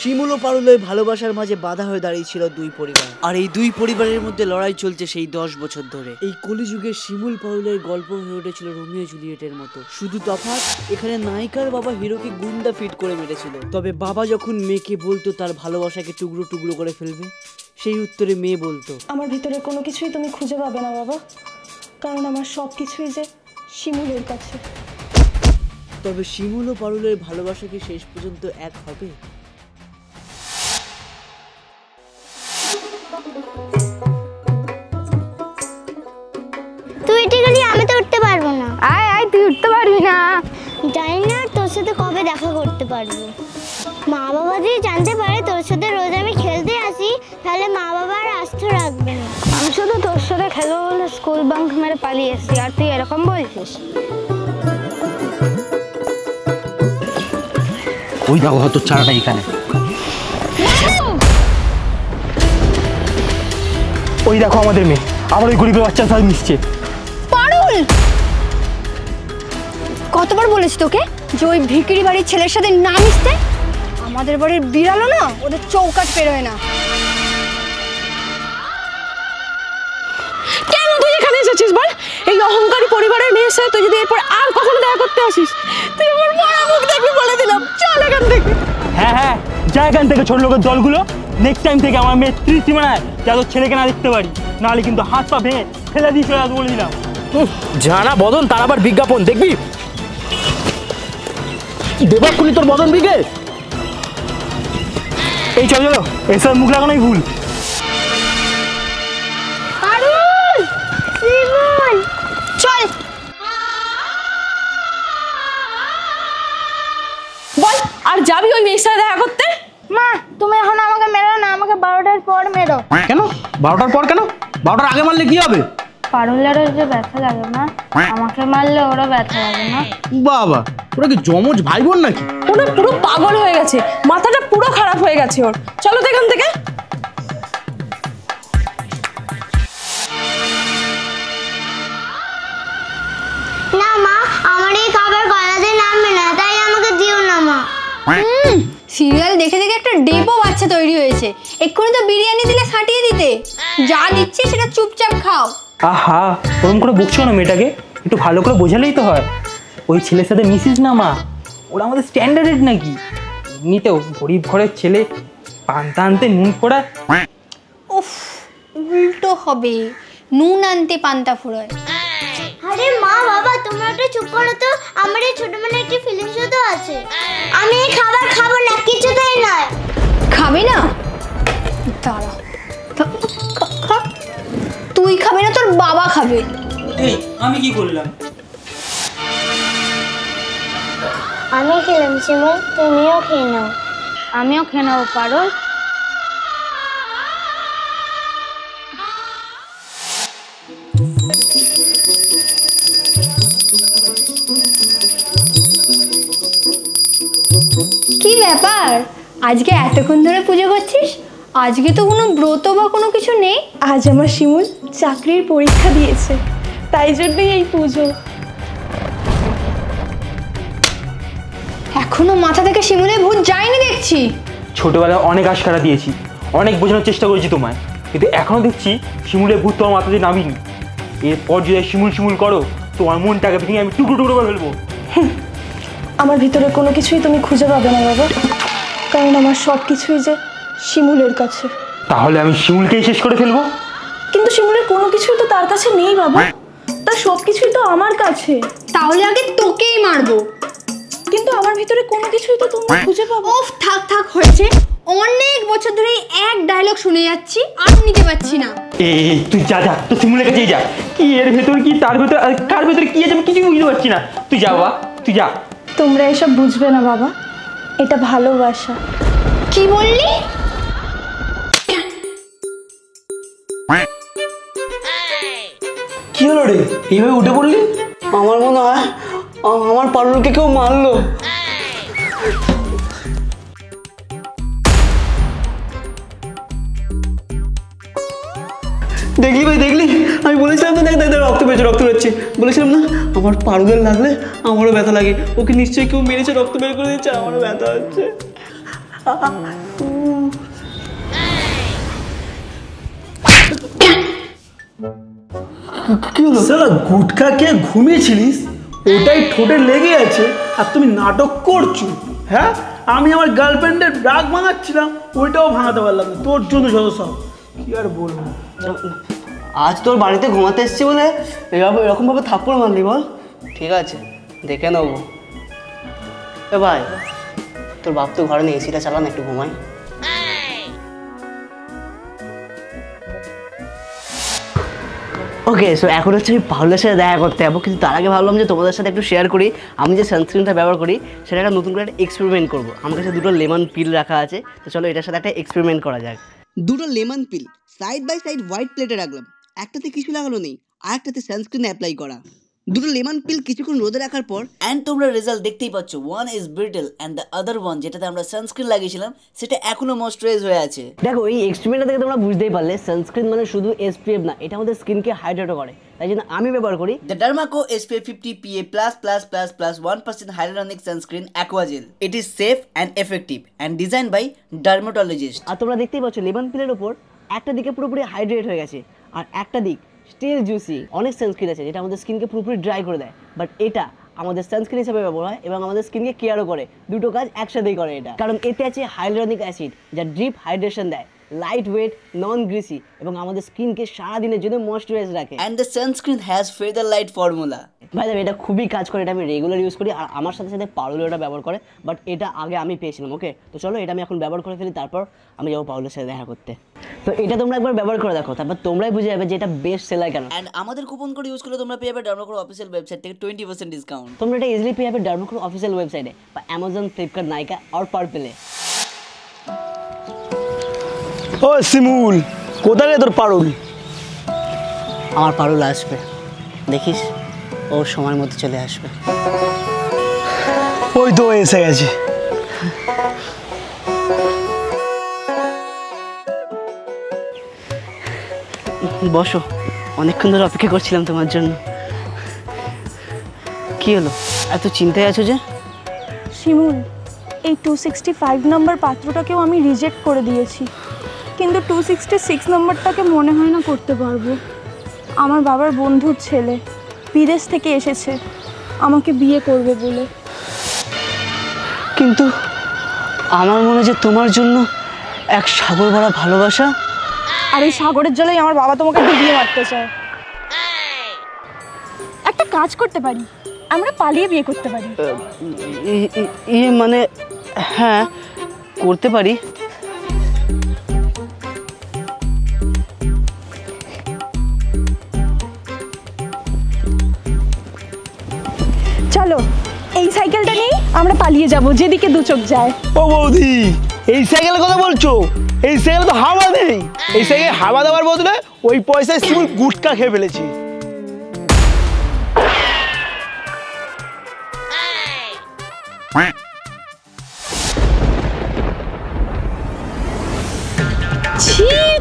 শিমুল ও পারুলের ভালোবাসার মাঝে বাধা হয়ে দাঁড়িয়েছিল দুই পরিবার, আর এই দুই পরিবারের মধ্যে লড়াই চলছে সেই 10 বছর ধরে। এই কলিযুগে শিমুল পারুলের গল্প হয়ে উঠেছিল রোমিও জুলিয়েটের মতো। শুধু তফাৎ এখানে নায়িকার বাবা হিরোকে গুন্ডা ফিট করে মেরেছিল, তবে বাবা যখন মেয়েকে বলতো তার ভালোবাসাকে টুকরো টুকরো করে ফেলবে, সেই উত্তরে মেয়ে বলতো, আমার ভিতরে কোনো কিছুই তুমি খুঁজে পাবে না বাবা, কারণ আমার সব কিছুই যে শিমুলের কাছে। তবে শিমুল ও পারুলের ভালোবাসা কি শেষ পর্যন্ত এক হবে? তুই উঠে গেলি, আমি তো উঠতে পারবো না। আয় আয়, তুই উঠতে পারবি না। জানি না তোর সাথে কবে দেখা করতে পারবো। মা বাবা যদি জানতে পারে তোর সাথে রোজ আমি খেলতে আসি, তাহলে মা বাবা আর আস্থ রাখবে না। আমি শুধু তোর সাথে খেলবো বলে স্কুল বাঙ্ক মেরে পালিয়ে এসেছি, আর তুই এরকম বলছিস? ওই দেখো হয়তো চারাটা এখানে। ওই দেখো আমাদের মেয়ে আবার ওই গরিবের বাচ্চার সাথে মিশছে। পারুল, কতবার বলেছি তোকে যে ওই ভিকিরি বাড়ির ছেলের সাথে না মিশতে? আমাদের বাড়ির বিড়ালও না ওদের চৌকাট পেরোয় না। কেন তুই এখানে এসেছিস বল? এই অহংকারী পরিবারের মেয়ের সাথে তুই যদি এরপর আর কখনো দেখা করতে আসিস, তুই আমার মরা মুখ দেখবি বলে দিলাম। চল এখান থেকে। হ্যাঁ হ্যাঁ, যা এখান থেকে ছোট লোকের দলগুলো। নেক্সট টাইম থেকে আমার মেয়ে ত্রিসীমানায় যাতে ছেলেকে না দেখতে পারি, নাহলে কিন্তু হাত পা ভেঙে ফেলে দিয়ে চলে আসবো বলে দিলাম। জানা বদন, তার আবার বিজ্ঞাপন দেখবি? দেবাক্ষণি তোর বদন বিগে। এই চলো চলো, এসব মুখ লাগানোই ভুল। পারুল, শিমুল, চল বল, আর যাবি ওই মেয়ের সাথে দেখা করতে? মা, তুমি এখন আমাকে মেরো না, আমাকে 12টার পর মেরো। কেন 12টার পর? কেন 12টার আগে মারলে কি হবে? পারুলেরও যে ব্যথা লাগে না, আমাকে মারলে ওরা ব্যথা লাগে না। বাবা, ওরা কি জমজ ভাই বোন নাকি? ওরা পুরো পাগল হয়ে গেছে, মাথাটা পুরো খারাপ হয়ে গেছে ওর। চলো তো এখান থেকে। না মা, আমার এই খাবার গলাতে নামবে না, তাই আমাকে দিও না মা। সিরিয়াল দেখে দেখে একটা ডেপো বাচ্চা তৈরি হয়েছে। এক্ষুনি তো বিরিয়ানি দিলে ছাটিয়ে দিতে। যা দিচ্ছি সেটা চুপচাপ খাও। আহা, ওরকম করে বকছো না মেয়েটাকে, একটু ভালো করে বোঝালেই তো হয়। ওই ছেলের সাথে মিশিস না মা, ওরা আমাদের স্ট্যান্ডার্ড নাকি? এমনিতেও গরিব ঘরের ছেলে, পান্তা আনতে নুন ফোড়া। উফ, উল্টো হবে, নুন আনতে পান্তা ফুরায়। আরে মা বাবা, তোমরা একটু চুপ করো তো। আমার এই ছোট মনে একটি ফিলিংসও তো আছে। আমি এই খাবার খাবো না, কিছুতেই নয়। খাবে না? দাঁড়া, তুই খাবে না, তোর বাবা খাবে। এই আমি কি করলাম? আমি খেলাম শিমুল, তুমিও খেয়ে নাও। আমিও খেয়ে নেবো। পারুল, কি ব্যাপার আজকে এতক্ষণ ধরে পুজো করছিস? আজকে তো কোনো ব্রত বা কোনো কিছু নেই। আজ আমার শিমুল চাকরির পরীক্ষা দিয়েছে, তাই জন্যই এই পুজো। এখনো মাথা থেকে শিমুলের ভূত যায়নি দেখছি। ছোটবেলায় অনেক আশকারা দিয়েছি, অনেক বোঝানোর চেষ্টা করেছি তোমায়, কিন্তু এখনো দেখছি শিমুলের ভূত তোমার মাথা দিয়ে নামিনি। এরপর যদি শিমুল শিমুল করো, তোমার মনটাকে ভেঙে আমি টুকরো টুকরো করে ফেলবো। আমার ভিতরে কোনো কিছুই তুমি খুঁজে পাবে না বাবা, কারণ আমার সব কিছুই যে শিমুলের কাছে। তাহলে আমি শিমুলকেই শেষ করে ফেলবো? কিন্তু শিমুলের কোনো কিছুই তো তার কাছে নেই বাবা, তার সব কিছুই তো আমার কাছে। তাহলে আগে তোকেই মারবো। কিন্তু আমার ভিতরে কোনো কিছুই তো তুমি খুঁজে পাবো। ওফ, থাক থাক হয়েছে। অনেক বছর ধরে এক ডায়লগ শুনে যাচ্ছি, আর নিতে পারছি না। এই তুই যা যা, তুই শিমুলের কাছেই যা। কি এর ভেতর কি, তার ভেতর কার ভেতরে কি আছে আমি কিছুই বুঝতে পারছি না। তুই যা বাবা, তুই যা। তোমরা এসব বুঝবে না বাবা, এটা ভালোবাসা। কি বললি? কি হলো রে, এইভাবে উঠে পড়লি? আমার মনে হয় আমার পারুলকে কেউ মারলো। দেখলি ভাই, দেখলি? আমি বলেছিলাম তো, দেখ দেখ রক্ত বেরোচ্ছে, রক্ত বেরোচ্ছে। বলেছিলাম না আমার পারুলের লাগলে আমারও ব্যথা লাগে। ওকে নিশ্চয়ই কেউ মেরেছে, রক্ত বের করে দিচ্ছে, আমারও ব্যথা হচ্ছে। কি হলো সালা? গুটখা খেয়ে ঘুমিয়েছিলিস, ওটাই ঠোঁটে লেগে আছে আর তুমি নাটক করছো? হ্যাঁ, আমি আমার গার্লফ্রেন্ডের ব্রাগ ভাঙাচ্ছিলাম, ওইটাও ভাঙাতে পারলাম না, তোর জন্য যত সব। কি আর বলবো। আজ তোর বাড়িতে ঘুমাতে এসেছি বলে এরকমভাবে থাপ্পড় মারলি বল? ঠিক আছে, দেখে নেবো। এ ভাই, তোর বাপ তো ঘরে নেই, এসিটা চালান, একটু ঘুমাই। ওকে, সো এখন হচ্ছে আমি পাউলের সাথে দেখা করতে যাবো, কিন্তু তার আগে ভাবলাম যে তোমাদের সাথে একটু শেয়ার করি আমি যে সানস্ক্রিনটা ব্যবহার করি সেটা একটা নতুন করে একটা এক্সপেরিমেন্ট করবো। আমার কাছে দুটো লেমন পিল রাখা আছে, তো চলো এটার সাথে একটা এক্সপেরিমেন্ট করা যাক। দুটো lemon peel side by side white প্লেটে রাখলাম, একটাতে কিছু লাগানো নেই আর একটাতে সানস্ক্রিন অ্যাপ্লাই করা। দুটো লেমন পিল কিছুক্ষণ রোদে রাখার পর এন্ড তোমরা রেজাল্ট দেখতেই পাচ্ছ, one is brittle and the other one, যেটাতে আমরা সানস্ক্রিন লাগিয়েছিলাম সেটা এখনো ময়েশ্চারাইজ হয়ে আছে। দেখো, এই এক্সপেরিমেন্টটা থেকে তোমরা বুঝতেই পারলে সানস্ক্রিন মানে শুধু এসপিএফ না, এটা আমাদের স্কিনকে হাইড্রেটও করে। তাই জন্য আমি ব্যবহার করি the Derma Co SPF 50 PA++++ 1% hyaluronic sunscreen aqua gel. It is safe and effective and designed by dermatologist. আর তোমরা দেখতেই পাচ্ছ লেমন পিলের উপর একটা দিকে পুরোপুরি হাইড্রেট হয়ে গেছে আর একটা দিক স্টিল জুসি। অনেক সানস্ক্রিন আছে যেটা আমাদের স্কিনকে পুরোপুরি ড্রাই করে দেয়, বাট এটা আমাদের সানস্ক্রিন হিসেবে ব্যবহার হয় এবং আমাদের স্কিনকে কেয়ারও করে। দুটো কাজ একসাথেই করে এটা, কারণ এতে আছে হাইলুরনিক অ্যাসিড যা ডিপ হাইড্রেশন দেয়, লাইট ওয়েট, নন গ্রিসি এবং আমাদের স্কিনকে সারাদিনের জন্য ময়েশ্চারাইজ রাখে। And the sunscreen has feather light formula. ভাই এটা খুবই কাজ করে, এটা আমি রেগুলার ইউজ করি আর আমার সাথে সাথে পাউলো এটা ব্যবহার করে, বাট এটা আগে আমি পেয়েছিলাম। ওকে, তো চলো এটা আমি এখন ব্যবহার করে ফেলি, তারপর আমি যাবো পাউলোর সাথে দেখা করতে। তো এটা তোমরা একবার ব্যবহার করে দেখো, তারপর তোমরাই বুঝে যাবে যে এটা বেস্ট সেলার কেন। অ্যান্ড আমাদের কুপন কোড ইউজ করলে তোমরা পেয়ে যাবে ডার্মাকোর অফিসিয়াল ওয়েবসাইট থেকে 20% ডিসকাউন্ট। তোমরা এটা ইজিলি পেয়ে যাবে ডার্মাকোর অফিসিয়াল ওয়েবসাইটে বা অ্যামাজন, ফ্লিপকার্ট, নাইকা আর পার্পেলে। ও শিমুল, কোথায় রে তোর পারুল? আমার পারুল আসবে, দেখিস ও সময়ের মধ্যে চলে আসবে। ওই তো এসে গেছে। বসো, অনেকক্ষণ ধরে অপেক্ষা করছিলাম তোমার জন্য। কি হলো, এত চিন্তায় আছো যে? শিমুল, এই 265 নম্বর পাত্রটাকেও আমি রিজেক্ট করে দিয়েছি, কিন্তু 266 নম্বরটাকে মনে হয় না করতে পারবো। আমার বাবার বন্ধুর ছেলে বিদেশ থেকে এসেছে আমাকে বিয়ে করবে বলে। কিন্তু আমার মনে যে তোমার জন্য এক সাগর ভরা ভালোবাসা। আর এই সাগরের জলেই আমার বাবা তোমাকে ডুবিয়ে মারতে চায়। একটা কাজ করতে পারি, আমরা পালিয়ে বিয়ে করতে পারি। মানে হ্যাঁ, করতে পারি। চলো এই সাইকেলটা নিয়ে আমরা পালিয়ে যাব, যেদিকে দু চোখ যায়। ও বৌদি, এই সাইকেলের কথা বলছো? এই সাইকেলে তো হাওয়া নেই। এই সাইকেলে হাওয়া দেওয়ার বদলে ওই পয়সায় শিমুল গুটকা খেয়ে ফেলেছি।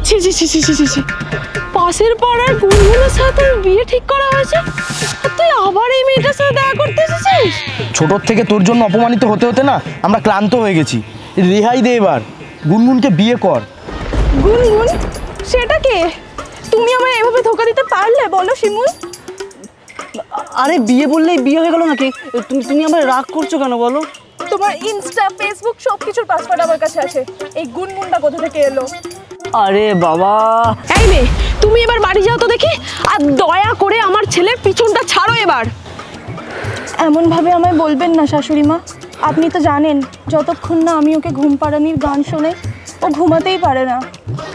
ছি ছি ছি ছি ছি ছি ছি, পাশের পাড়ার গুনগুনের সাথে বিয়ে ঠিক করা হয়েছে আর তুই আবার এই মেয়েটার সাথে দেখা করতে এসেছিস? ছোটোর থেকে তোর জন্য অপমানিত হতে হতে না আমরা ক্লান্ত হয়ে গেছি। রেহাই দে এবার, গুনগুনকে বিয়ে কর। গুনগুন? সেটা কে? তুমি আমায় এভাবে ধোকা দিতে পারলে বলো শিমুল? আরে বিয়ে বললেই বিয়ে হয়ে গেল নাকি? তুমি আমার রাগ করছো কেন বলো? তোমার ইনস্টা, ফেসবুক সব কিছুর পাসওয়ার্ড আমার কাছে আছে। এই গুনগুনটা কোথা থেকে এলো? আরে বাবা, এই মেয়ে, তুমি এবার বাড়ি যাও তো দেখি, আর দয়া করে আমার ছেলের পিছনটা ছাড়ো এবার। এমন ভাবে আমায় বলবেন না শাশুড়ি মা, আপনি তো জানেন যতক্ষণ না আমি ওকে ঘুম পাড়ানির গান শোনাই ও ঘুমাতেই পারে না।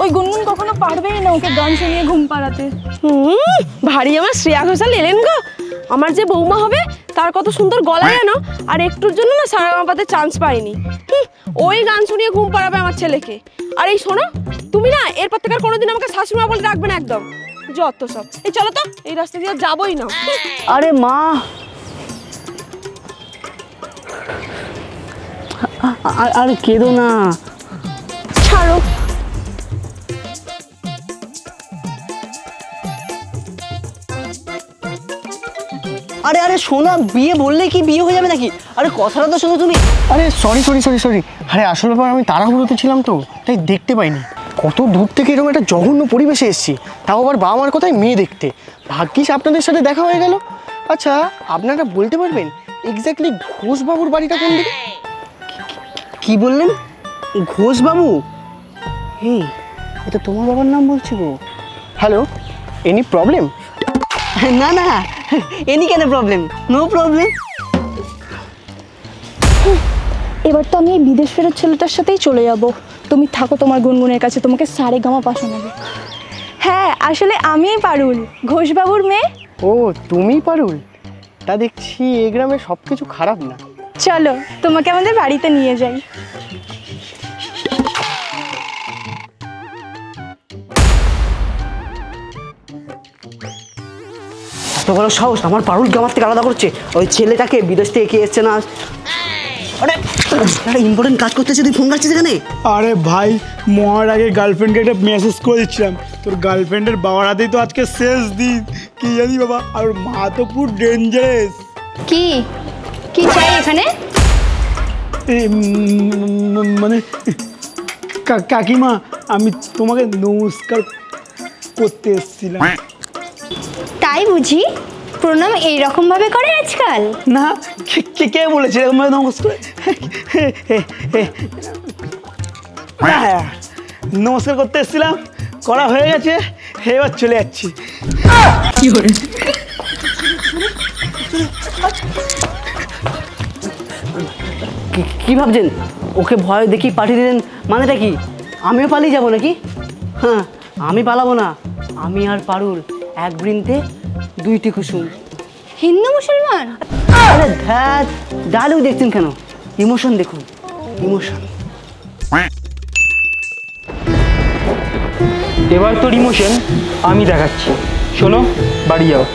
ওই গুনগুন কখনো পারবেই না ওকে গান শুনিয়ে ঘুম পাড়াতে। ভারী আমার শ্রেয়া ঘোষাল এলেন গো। আমার যে বৌমা হবে তার কত সুন্দর গলা জানো, আর একটুর জন্য না সারেগামাপাতে চান্স পাইনি। ওই গান শুনিয়ে ঘুম পাড়াবে আমার ছেলেকে। আর এই শোনো, তুমি না এরপর থেকে আর কোনোদিন আমাকে শাশুড়ি মা বলে ডাকবে না একদম। যত সব। এই চলো তো, এই রাস্তা দিয়ে যাবোই না। আরে মা, আরে কেঁদো না, ছাড়ো। আরে আরে শোনা, বিয়ে বললে কি বিয়ে হয়ে যাবে নাকি? আরে কথাটা তো শোনো তুমি। আরে সরি সরি সরি সরি, আরে আসল ব্যাপার আমি তাড়াহুড়োতে ছিলাম তো, তাই দেখতে পাইনি। কত দূর থেকে এরকম একটা জঘন্য পরিবেশে এসেছি, তাও আবার বাবা মার কথায় মেয়ে দেখতে। ভাগ্যিস আপনাদের সাথে দেখা হয়ে গেল। আচ্ছা আপনারা বলতে পারবেন এক্স্যাক্টলি ঘোষবাবুর বাড়িটা কোন দিকে? কি বললেন? ঘোষবাবু? হ্যাঁ, এটা তোমার বাবার নাম বলছি গো। Hello, any problem? না না, এনি কেন প্রবলেম, নো প্রবলেম। এবার তো আমি এই বিদেশ ফেরত ছেলেটার সাথেই চলে যাব। তুমি থাকো তোমার গুনগুনের কাছে, তোমাকে সারে গামা পা শোনাবে। হ্যাঁ, আসলে আমিই পারুল, ঘোষবাবুর মেয়ে। ও তুমি পারুল? তা দেখছি এই গ্রামে সব কিছু খারাপ না। চলো তোমাকে আমাদের বাড়িতে নিয়ে যাই। এত বড় সাহস আমার পারুলকে আমার থেকে আলাদা করছে। ওই ছেলেটাকে বিদেশ থেকে কে এসছে না, আরে একটা ইম্পর্টেন্ট কাজ করতেছে, তুই ফোন রাখছিস এখানে? আরে ভাই, মরার আগে গার্লফ্রেন্ডকে একটা মেসেজ করে দিচ্ছিলাম। তোর গার্লফ্রেন্ডের বাবার হাতেই তো আজকে শেষ দিন, কি জানি বাবা। আর ওর মা তো পুরো ডেঞ্জারাস। কি কি চাই এখানে? মানে কাকিমা, আমি তোমাকে নমস্কার করতে এসেছিলাম। তাই বুঝি? প্রণাম এইরকম ভাবে করে আজকাল? না, কে বলেছে এরকম ভাবে নমস্কার? হ্যাঁ, নমস্কার করতে এসেছিলাম, করা হয়ে গেছে, এবার চলে যাচ্ছি। কি করে কি ভাবছেন? ওকে ভয় দেখি পাঠিয়ে দিলেন, মানেটা কি? আমিও পালিয়ে যাব নাকি? হ্যাঁ, আমি পালাবো না। আমি আর পারুল এক বৃন্তে দুইটি কুসুম। হিন্দু মুসলমান? আরে ধ্যাত, ডায়লগ দেখছেন কেন? ইমোশন দেখুন, ইমোশন। এবার তোর ইমোশন আমি দেখাচ্ছি, শোনো, বাড়ি যাও।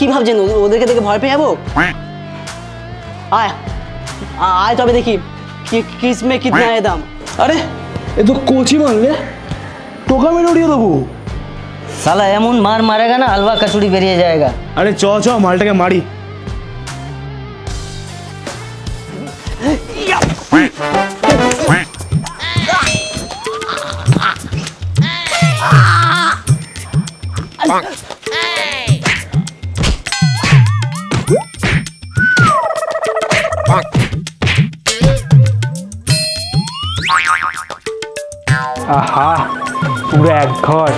কি ভাবছেন? ওদেরকে দেখে ভয় পেয়ে যাবো? আয় আয় তবে দেখি কিসমে কিতনা है दाम। আরে এ তো কোচি মারলে, টোকা মেরে উড়িয়ে দেবো। साला एमन मार मारेगा ना, हलवा कचौड़ी बेरिए जाएगा। আরে চ মালটাকে মারি। আহা, পুরো এক ঘর।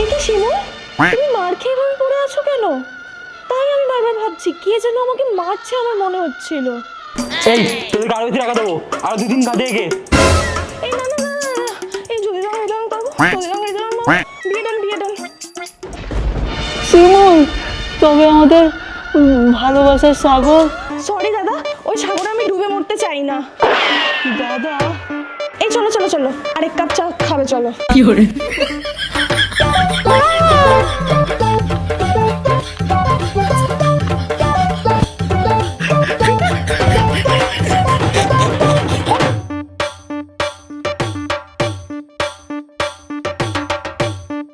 একে শিমুল, তুমি মার খেয়ে এভাবে পড়ে আছো কেন? তাই আমি বারবার ভাবছি কে যেন আমাকে মারছে, আমার মনে হচ্ছিল। এই তোদের গাড়ি ভিতরে রাখা দেবো, আর 2 দিন কাঁদে এগে। এই না না না, এই যদি দাও এটা করবো, যদি দাও এটা করবো, বিয়ে ডান। শিমুল, তবে আমাদের ভালোবাসার সাগর। সরি দাদা, ওই সাগরে আমি ডুবে মরতে চাই না। দাদা, এই চলো চলো চলো, আরেক কাপ চা খাবে চলো। কি করে